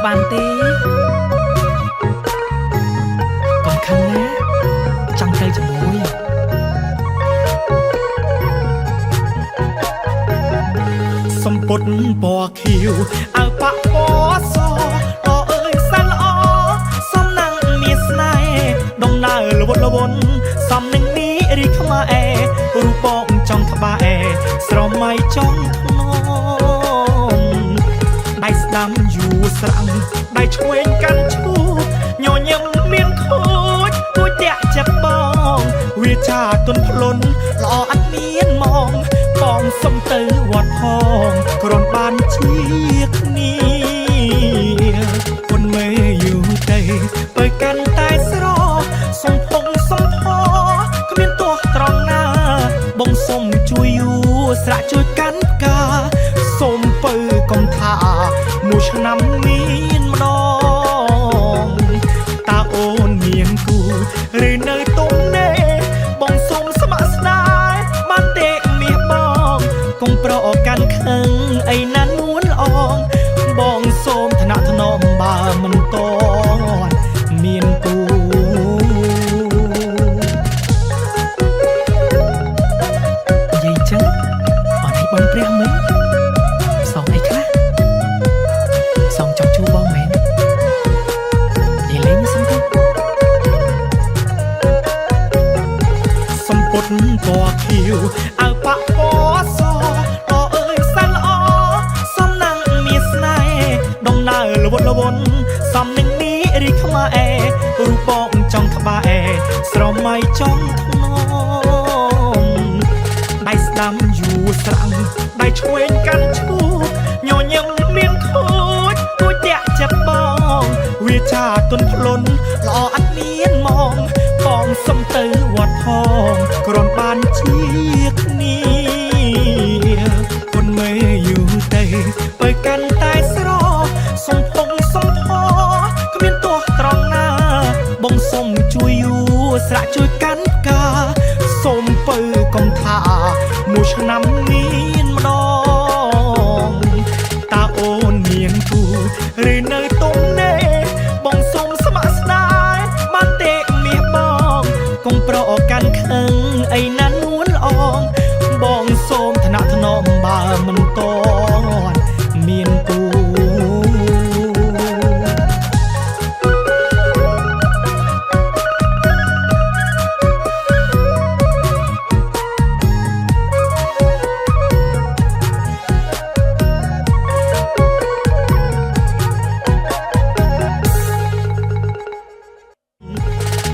បានទេកុំខឹងណាចង់ទៅជាមួយសំពត់ពណ៌ខៀវអើប៉ាក់ពណ៌សអអើយសែនល្អសំណាងមានស្នេហ៍ដំណើរល្វត់ល្វន់សំនឹងនេះរីខ្មែររូបបងចង់ក្បែរស្រមៃចង់ធ្នមដៃស្ដាំយូរស្រាំងដៃឆ្វេងកាន់ឈូញញឹមមានខូចគួចតាក់ចិត្តបងវាចាទុនភ្លុនល្អអត់មានមកបងសុំទៅវត្តផងគ្រាន់បានជាគ្នាពុនមេយូរទៅបើកាន់តែស្រសុំភងសុំផគ្មានទោះត្រង់ណាបងសុំជួយយូស្រាក់ជួយកាន់ផ្កាសុំពើកុំថាមួយឆ្នាំមានម្ដងតើអូនមានគូឬនៅទុំនេបងសុំស្ម័គ្រស្ដាយបានទេមាសបងកុំប្រកាន់ខឹងអីណានួនអងបងសូមថ្នាក់ថ្នមបើមិនតន់មានគូនិយាយចឹងអត់ឲ្យបងព្រះមិញសងអីខ្លះសងចង់ជួបបងមែននិយាយលេងសុំទៅសំពត់ពណ៌ខៀវអើប៉ាក់ពណ៌សអអើយសែនល្អសំណាងមានស្នេហ៍ដំណើរល្វត់ល្វន់សំនឹងនេះរីខ្មែររូបបងចង់ក្បែរស្រមៃចង់ធ្នមដៃស្ដាំយូរស្រាំងដៃឆ្វេងកាន់ឈូញញឹមមានខូចគួចតាក់ចិត្តបងវាចាទុនភ្លុនល្អអត់មានមកបងសុំទៅវត្តផងគ្រាន់បានជាគ្នាពុនមេយូរទៅបើកាន់តែស្រសុំភងសុំផគ្មានទោះត្រង់ណាបងសុំជួយយូស្រាក់ជួយកាន់ផ្កាសុំពើកុំថាមួយឆ្នាំមានម្ដងតើអូនមានគូឬនៅទុំនេបងសុំស្ម័គ្រស្ដាយបានទេមាសបងកុំប្រកាន់ខឹងអីណានួនអងបងសូមថ្នាក់ថ្នមបើមិនតន់មានគូ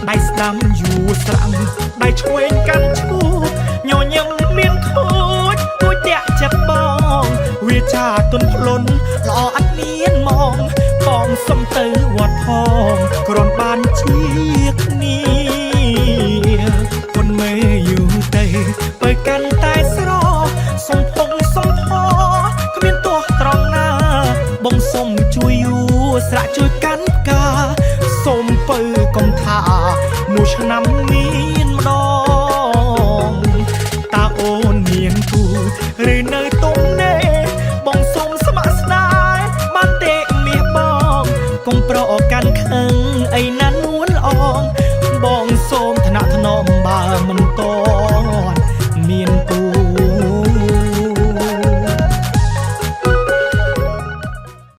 ដៃស្ដាំយូរស្រាំងដៃឆ្វេងកាន់ឈូញញឹមមានខូចគួចតាក់ចិត្តបងវាចាទុនភ្លុនល្អអត់មានមកបងសុំទៅវត្តផងគ្រាន់បានជាគ្នាពុនមេយូរទៅបើកាន់តែស្រសុំភងសុំផគ្មានទោះត្រង់ណាបងសុំជួយយូស្រាក់ជួយកាន់ផ្កាសុំពើកុំថាមួយឆ្នាំមានម្ដងតើអូនមានគូឬនៅទុំ